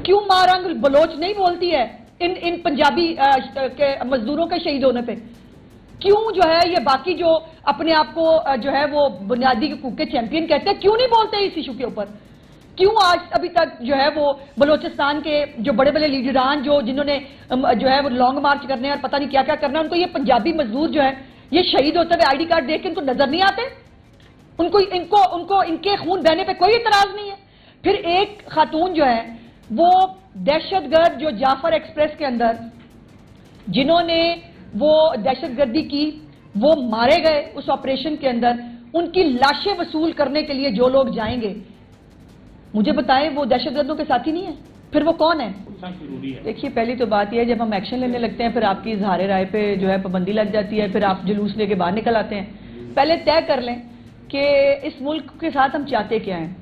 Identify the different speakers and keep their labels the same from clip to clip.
Speaker 1: کیوں مارنگ بلوچ نہیں بولتی ہے ان پنجابی کے مزدوروں کے شہید ہونے پہ؟ کیوں جو ہے یہ باقی جو اپنے آپ کو جو ہے وہ بنیادی حقوق کے چیمپئن کہتے ہیں کیوں نہیں بولتے اس ایشو کے اوپر؟ کیوں آج ابھی تک جو ہے وہ بلوچستان کے جو بڑے بڑے لیڈران جنہوں نے جو ہے وہ لانگ مارچ کرنے اور پتہ نہیں کیا کیا کرنا ہے، ان کو یہ پنجابی مزدور جو ہے یہ شہید ہوتے ہوئے آئی ڈی کارڈ دیکھ کے ان کو نظر نہیں آتے؟ ان کو ان کے خون بہنے پہ کوئی اعتراض نہیں ہے؟ پھر ایک خاتون جو ہے وہ دہشت گرد جو جعفر ایکسپریس کے اندر جنہوں نے وہ دہشت گردی کی وہ مارے گئے اس آپریشن کے اندر، ان کی لاشیں وصول کرنے کے لیے جو لوگ جائیں گے، مجھے بتائیں وہ دہشت گردوں کے ساتھی نہیں ہیں؟ پھر وہ کون ہے؟ دیکھیے پہلی تو بات یہ ہے جب ہم ایکشن لینے لگتے ہیں پھر آپ کی اظہار رائے پہ جو ہے پابندی لگ جاتی ہے، پھر آپ جلوس لے کے باہر نکل آتے ہیں۔ پہلے طے کر لیں کہ اس ملک کے ساتھ ہم چاہتے کیا ہیں۔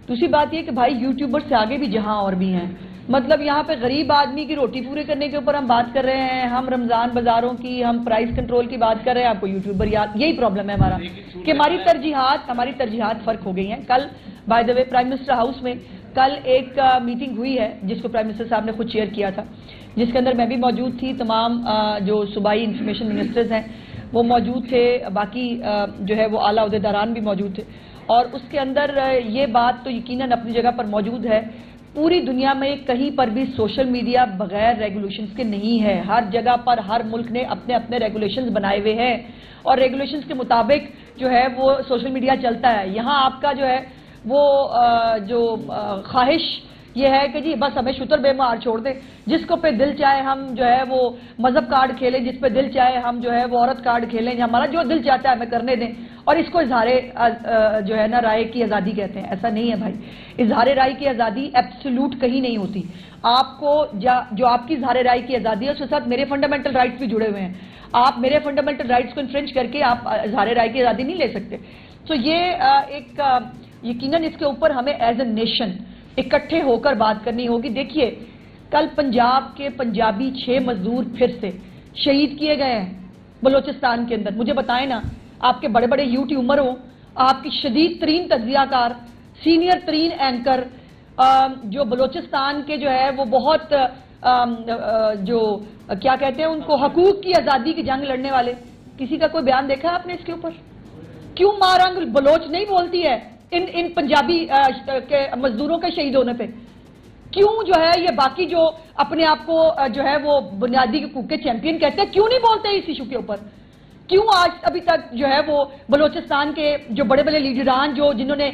Speaker 1: دوسری بات یہ کہ بھائی یوٹیوبر سے آگے بھی جہاں اور بھی ہیں، مطلب یہاں پہ غریب آدمی کی روٹی پوری کرنے کے اوپر ہم بات کر رہے ہیں، ہم رمضان بازاروں کی، ہم پرائز کنٹرول کی بات کر رہے ہیں، آپ کو یوٹیوبر یاد، یہی پرابلم ہے ہمارا کہ ہماری ترجیحات فرق ہو گئی ہیں۔ کل by the way prime minister house میں کل ایک میٹنگ ہوئی ہے جس کو پرائم منسٹر صاحب نے خود شیئر کیا تھا، جس کے اندر میں بھی موجود تھی، تمام جو صوبائی انفارمیشن منسٹرز ہیں وہ موجود تھے، باقی جو ہے وہ اعلیٰ عہدیداران بھی موجود تھے، اور اس کے اندر یہ بات تو یقیناً اپنی جگہ پر موجود ہے، پوری دنیا میں کہیں پر بھی سوشل میڈیا بغیر ریگولیشنز کے نہیں ہے۔ ہر جگہ پر ہر ملک نے اپنے اپنے ریگولیشنز بنائے ہوئے ہیں اور ریگولیشنز کے مطابق جو ہے وہ سوشل میڈیا چلتا ہے۔ یہاں آپ کا جو ہے وہ جو خواہش یہ ہے کہ جی بس ہمیں شتر بے مار چھوڑ دیں، جس کو پہ دل چاہے ہم جو ہے وہ مذہب کارڈ کھیلیں، جس پہ دل چاہے ہم جو ہے وہ عورت کارڈ کھیلیں، ہمارا جو دل چاہتا ہے ہمیں کرنے دیں، اور اس کو اظہار جو ہے نا رائے کی آزادی کہتے ہیں۔ ایسا نہیں ہے بھائی، اظہار رائے کی آزادی ایبسولوٹ کہیں نہیں ہوتی۔ آپ کو جو آپ کی اظہار رائے کی آزادی ہے اس کے ساتھ میرے فنڈامنٹل رائٹس بھی جڑے ہوئے ہیں، آپ میرے فنڈامنٹل رائٹس کو انفرنج کر کے آپ اظہار رائے کی آزادی نہیں لے سکتے۔ تو یہ ایک یقیناً اس کے اوپر ہمیں ایز اے نیشن اکٹھے ہو کر بات کرنی ہوگی۔ دیکھیے کل پنجاب کے پنجابی 6 مزدور پھر سے شہید کیے گئے ہیں بلوچستان کے اندر۔ مجھے بتائیں نا، آپ کے بڑے بڑے یوٹیوبر ہوں، آپ کی شدید ترین تجزیہ کار، سینئر ترین اینکر، جو بلوچستان کے جو ہے وہ بہت جو کیا کہتے ہیں ان کو حقوق کی آزادی کی جنگ لڑنے والے، کسی کا کوئی بیان دیکھا آپ نے اس کے اوپر؟ کیوں مارنگ بلوچ نہیں بولتی ہے ان پنجابی کے مزدوروں کے شہید ہونے پہ؟ کیوں جو ہے یہ باقی جو اپنے آپ کو جو ہے وہ بنیادی حقوق کے چیمپئن کہتے ہیں کیوں نہیں بولتے اس ایشو کے اوپر؟ کیوں آج ابھی تک جو ہے وہ بلوچستان کے جو بڑے بڑے لیڈران جنہوں نے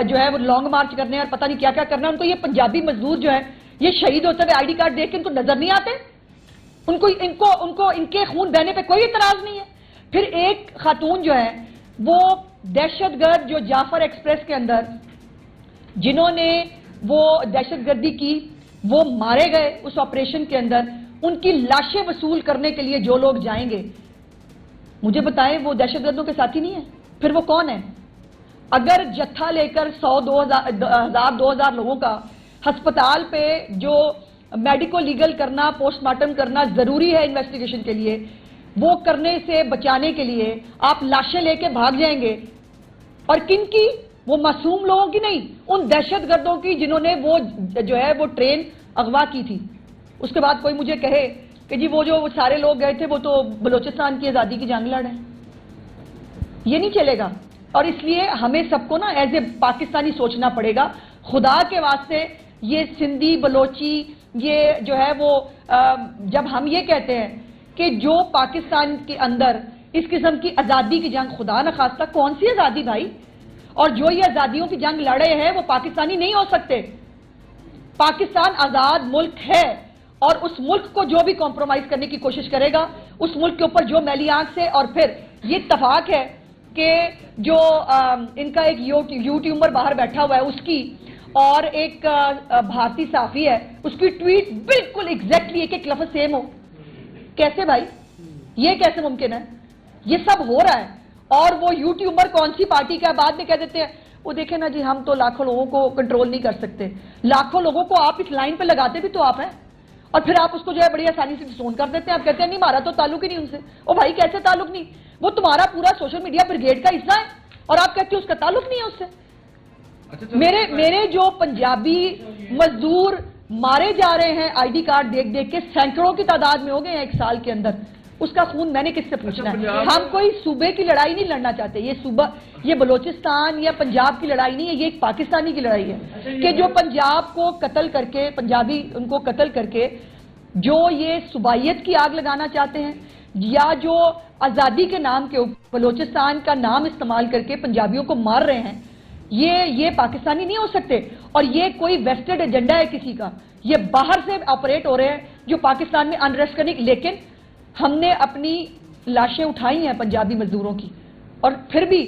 Speaker 1: جو ہے وہ لانگ مارچ کرنے اور پتہ نہیں کیا کیا کرنا ہے، ان کو یہ پنجابی مزدور جو ہے یہ شہید ہوتے ہوئے آئی ڈی کارڈ دیکھ کے ان کو نظر نہیں آتے؟ ان کے خون بہنے پہ کوئی اعتراض نہیں ہے؟ پھر ایک خاتون جو ہے وہ دہشت گرد جو جعفر ایکسپریس کے اندر جنہوں نے وہ دہشت گردی کی وہ مارے گئے اس آپریشن کے اندر، ان کی لاشیں وصول کرنے کے لیے جو لوگ جائیں گے، مجھے بتائیں وہ دہشت گردوں کے ساتھی نہیں ہیں؟ پھر وہ کون ہے؟ اگر جتھا لے کر 100 2000 لوگوں کا ہسپتال پہ جو میڈیکو لیگل کرنا، پوسٹ مارٹم کرنا ضروری ہے انویسٹیگیشن کے لیے، وہ کرنے سے بچانے کے لیے آپ لاشیں لے کے بھاگ جائیں گے، اور کن کی؟ وہ معصوم لوگوں کی نہیں، ان دہشت گردوں کی جنہوں نے وہ جو ہے وہ ٹرین اغوا کی تھی۔ اس کے بعد کوئی مجھے کہے کہ جی وہ جو سارے لوگ گئے تھے وہ تو بلوچستان کی آزادی کی جنگ لڑ رہے ہیں، یہ نہیں چلے گا۔ اور اس لیے ہمیں سب کو نا ایز اے پاکستانی سوچنا پڑے گا، خدا کے واسطے یہ سندھی بلوچی یہ جو ہے وہ جب ہم یہ کہتے ہیں کہ جو پاکستان کے اندر اس قسم کی آزادی کی جنگ، خدا نخواستہ کون سی آزادی بھائی؟ اور جو یہ آزادیوں کی جنگ لڑے ہیں وہ پاکستانی نہیں ہو سکتے۔ پاکستان آزاد ملک ہے، اور اس ملک کو جو بھی کمپرومائز کرنے کی کوشش کرے گا، اس ملک کے اوپر جو میلی آنکھ سے، اور پھر یہ اتفاق ہے کہ جو ان کا ایک یوٹیوبر باہر بیٹھا ہوا ہے اس کی، اور ایک بھارتی صحافی ہے اس کی ٹویٹ بالکل ایگزیکٹلی ایک لفظ سیم ہو، کیسے بھائی؟ یہ کیسے ممکن ہے؟ یہ سب ہو رہا ہے، اور وہ یوٹیوبر کون سی پارٹی کا بعد میں کہہ دیتے ہیں وہ دیکھیں نا جی ہم تو لاکھوں لوگوں کو کنٹرول نہیں کر سکتے۔ لاکھوں لوگوں کو آپ اس لائن پہ لگاتے بھی تو آپ ہیں، اور پھر آپ اس کو جو ہے بڑی آسانی سے ڈسون کر دیتے ہیں۔ آپ کہتے ہیں نہیں ہمارا تو تعلق ہی نہیں ان سے۔ او بھائی کیسے تعلق نہیں؟ وہ تمہارا پورا سوشل میڈیا بریگیڈ کا حصہ ہے، اور آپ کہتے ہیں اس کا تعلق نہیں ہے اس سے۔ میرے جو پنجابی مزدور مارے جا رہے ہیں آئی ڈی کارڈ دیکھ دیکھ کے، سینکڑوں کی تعداد میں ہو گئے ہیں 1 سال کے اندر. اس کا خون میں نے کس سے پوچھنا ہے؟ ہم کوئی صوبے کی لڑائی نہیں لڑنا چاہتے. یہ صوبہ، یہ بلوچستان یا پنجاب کی لڑائی نہیں ہے، یہ ایک پاکستانی کی لڑائی ہے کہ جو پنجاب کو قتل کر کے، پنجابی ان کو قتل کر کے جو یہ صوبائیت کی آگ لگانا چاہتے ہیں، یا جو آزادی کے نام کے اوپر بلوچستان کا نام استعمال کر کے پنجابیوں کو مار رہے ہیں، یہ پاکستانی نہیں ہو سکتے. اور یہ کوئی ویسٹڈ ایجنڈا ہے کسی کا. یہ باہر سے آپریٹ ہو رہے ہیں جو پاکستان میں انریسٹ کرنے کی. لیکن ہم نے اپنی لاشیں اٹھائی ہیں پنجابی مزدوروں کی، اور پھر بھی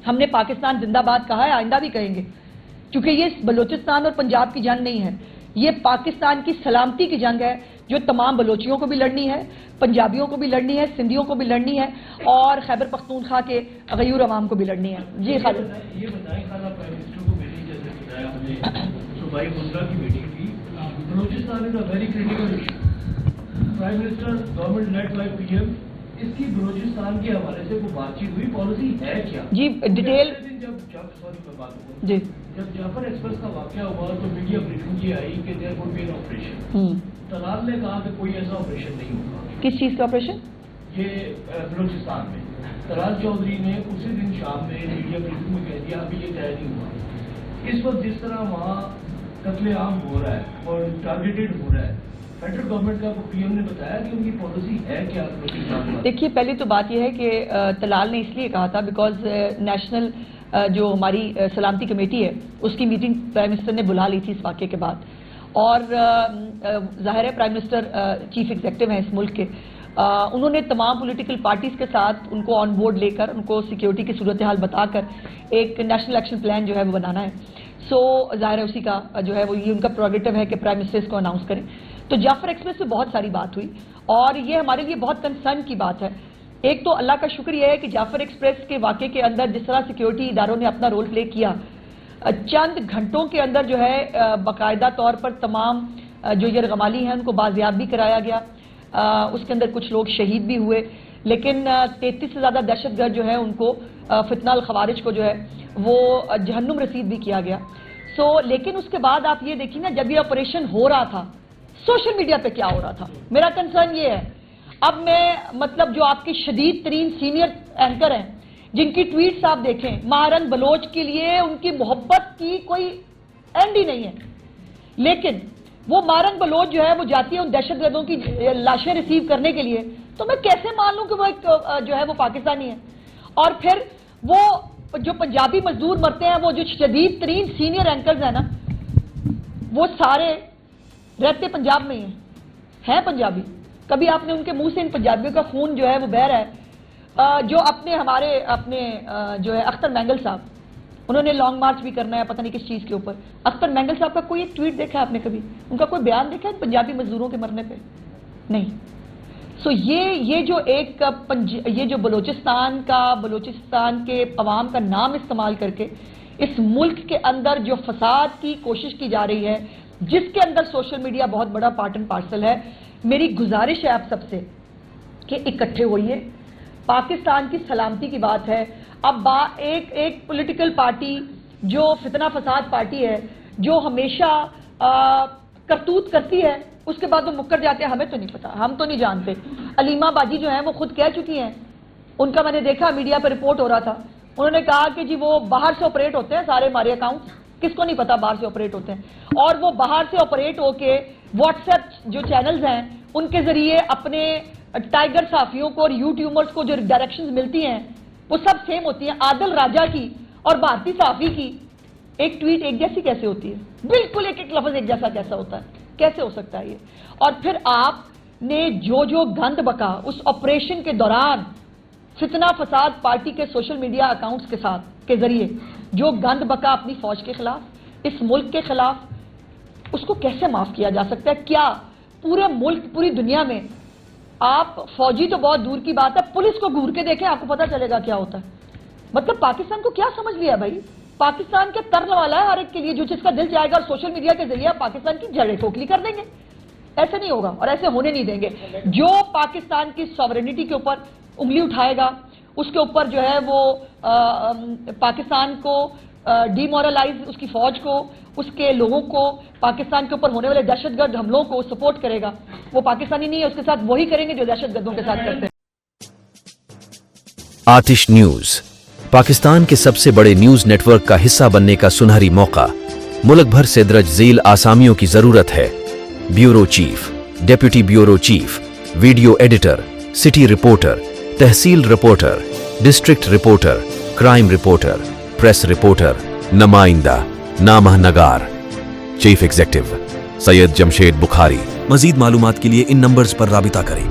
Speaker 1: ہم نے پاکستان زندہ باد کہا ہے، آئندہ بھی کہیں گے، کیونکہ یہ بلوچستان اور پنجاب کی جنگ نہیں ہے، یہ پاکستان کی سلامتی کی جنگ ہے جو تمام بلوچیوں کو بھی لڑنی ہے، پنجابیوں کو بھی لڑنی ہے، سندھیوں کو بھی لڑنی ہے، اور خیبر پختونخوا کے غیور عوام کو بھی لڑنی ہے. جی خالد،
Speaker 2: یہ بتائیں خالہ، پرائم منسٹر کو میری جیسے بتایا ہم نے صوبائی منظر کی میٹنگ کی، Balochistan is a very critical issue. Prime minister, government led by P M, اس کی بلوچستان کے حوالے سے کوئی بات چیت ہوئی؟ پالیسی ہے کیا؟ جی
Speaker 1: ڈیٹیل. جی
Speaker 2: جب جعفر ایکسپریس کا واقعہ ہوا تو میڈیا بریفنگ یہ آئی کہ there would be an operation. Talal نے کہا کہ کوئی ایسا آپریشن نہیں ہوگا.
Speaker 1: کس چیز کا آپریشن؟
Speaker 2: یہ بلوچستان میں. طلال چودھری نے اسی دن شام میں میڈیا بریفنگ میں کہہ دیا ابھی یہ طے نہیں ہوا. اس وقت جس طرح وہاں قتل عام ہو رہا ہے اور ٹارگیٹڈ ہو رہا ہے، فیڈرل گورنمنٹ کا پی ایم نے بتایا کہ ان کی پالیسی ہے کیا بلوچستان میں؟
Speaker 1: دیکھیے، پہلی تو بات یہ ہے کہ طلال نے اس لیے کہا تھا بیکاز نیشنل جو ہماری سلامتی کمیٹی ہے اس کی میٹنگ پرائم منسٹر نے بلا لی تھی اس واقعے کے بعد، اور ظاہر ہے پرائم منسٹر چیف ایگزیکٹو ہیں اس ملک کے، انہوں نے تمام پولیٹیکل پارٹیز کے ساتھ ان کو آن بورڈ لے کر، ان کو سیکیورٹی کی صورتحال بتا کر ایک نیشنل ایکشن پلان جو ہے وہ بنانا ہے. سو ظاہر ہے اسی کا جو ہے وہ یہ ان کا پروگیٹو ہے کہ پرائم منسٹر اس کو اناؤنس کریں. تو جعفر ایکسپریس پہ بہت ساری بات ہوئی اور یہ ہمارے لیے بہت کنسرن کی بات ہے. ایک تو اللہ کا شکر یہ ہے کہ جعفر ایکسپریس کے واقعے کے اندر جس طرح سیکیورٹی اداروں نے اپنا رول پلے کیا، چند گھنٹوں کے اندر جو ہے باقاعدہ طور پر تمام جو یرغمالی ہیں ان کو بازیاب بھی کرایا گیا. اس کے اندر کچھ لوگ شہید بھی ہوئے، لیکن 33 سے زیادہ دہشت گرد جو ہے ان کو فتنہ الخوارج کو جو ہے وہ جہنم رسید بھی کیا گیا. لیکن اس کے بعد آپ یہ دیکھیں نا، جب یہ آپریشن ہو رہا تھا سوشل میڈیا پہ کیا ہو رہا تھا. میرا کنسرن یہ ہے، اب میں مطلب جو آپ کے شدید ترین سینئر اینکر ہیں جن کی ٹویٹس آپ دیکھیں، مہارنگ بلوچ کے لیے ان کی محبت کی کوئی اینڈ ہی نہیں ہے، لیکن وہ مہارنگ بلوچ جو ہے وہ جاتی ہے ان دہشت گردوں کی لاشیں ریسیو کرنے کے لیے، تو میں کیسے مان لوں کہ وہ ایک جو ہے وہ پاکستانی ہے. اور پھر وہ جو پنجابی مزدور مرتے ہیں، وہ جو شدید ترین سینئر اینکرز ہیں نا، وہ سارے رہتے پنجاب میں ہی ہیں پنجابی. کبھی آپ نے ان کے منہ سے ان پنجابیوں کا خون جو ہے وہ بہہ رہا ہے. جو اپنے جو ہے اختر مینگل صاحب، انہوں نے لانگ مارچ بھی کرنا ہے پتہ نہیں کس چیز کے اوپر. اختر مینگل صاحب کا کوئی ایک ٹویٹ دیکھا آپ نے کبھی؟ ان کا کوئی بیان دیکھا ہے پنجابی مزدوروں کے مرنے پہ؟ نہیں. سو یہ جو ایک یہ جو بلوچستان کے عوام کا نام استعمال کر کے اس ملک کے اندر جو فساد کی کوشش کی جا رہی ہے، جس کے اندر سوشل میڈیا بہت بڑا پارٹ اینڈ پارسل ہے، میری گزارش ہے آپ سب سے کہ اکٹھے ہوئیے. پاکستان کی سلامتی کی بات ہے. اب ایک پولیٹیکل پارٹی جو فتنہ فساد پارٹی ہے، جو ہمیشہ کرتوت کرتی ہے، اس کے بعد وہ مکر جاتے ہیں. ہمیں تو نہیں پتا، ہم تو نہیں جانتے. علیمہ باجی جو ہیں وہ خود کہہ چکی ہیں، ان کا میں نے دیکھا میڈیا پہ رپورٹ ہو رہا تھا، انہوں نے کہا کہ جی وہ باہر سے آپریٹ ہوتے ہیں سارے ہمارے اکاؤنٹ. کس کو نہیں پتا باہر سے آپریٹ ہوتے ہیں؟ اور وہ باہر سے آپریٹ ہو کے واٹس ایپ جو چینلز ہیں ان کے ذریعے اپنے ٹائیگر صحافیوں کو اور یوٹیوبرز کو جو ڈائریکشنز ملتی ہیں وہ سب سیم ہوتی ہیں. عادل راجہ کی اور بھارتی صحافی کی ایک ٹویٹ ایک جیسی کیسے ہوتی ہے؟ بالکل ایک لفظ ایک جیسا کیسا ہوتا ہے؟ کیسے ہو سکتا ہے یہ؟ اور پھر آپ نے جو گند بکا اس آپریشن کے دوران فتنہ فساد پارٹی کے سوشل میڈیا اکاؤنٹس کے ساتھ کے ذریعے جو گند بکا اپنی فوج کے خلاف، اس ملک کے خلاف، اس کو کیسے معاف کیا جا سکتا ہے؟ کیا پورے ملک، پوری دنیا میں آپ فوجی تو بہت دور کی بات ہے، پولیس کو گھور کے دیکھیں، آپ کو پتا چلے گا کیا ہوتا ہے. مطلب پاکستان کو کیا سمجھ لیا بھائی؟ پاکستان کے ترن والا ہے ہر ایک کے لیے، جو جس کا دل جائے گا، اور سوشل میڈیا کے ذریعے پاکستان کی جڑیں کھوکھلی کر دیں گے. ایسے نہیں ہوگا اور ایسے ہونے نہیں دیں گے. جو پاکستان کی سوورنٹی کے اوپر انگلی اٹھائے گا، اس کے اوپر جو ہے وہ پاکستان کو ڈیمورلائز اس کی فوج کو, اس کے لوگوں کو, پاکستان کے اوپر ہونے والے دہشت گرد حملوں کو سپورٹ کرے گا. وہ پاکستانی نہیں ہے, اس کے ساتھ وہی کریں گے جو دہشت گردوں کے ساتھ کرتے ہیں.
Speaker 3: آتش نیوز پاکستان کے سب سے بڑے نیوز نیٹ ورک کا حصہ بننے کا سنہری موقع. ملک بھر سے درج ذیل آسامیوں کی ضرورت ہے. Bureau chief, deputy bureau chief, video editor, city reporter, tehsil reporter, district reporter, crime reporter, press reporter, نمائندہ, نامہ نگار. Chief executive Syed Jamshed Bukhari. مزید معلومات کے لیے ان نمبرز پر رابطہ کریں.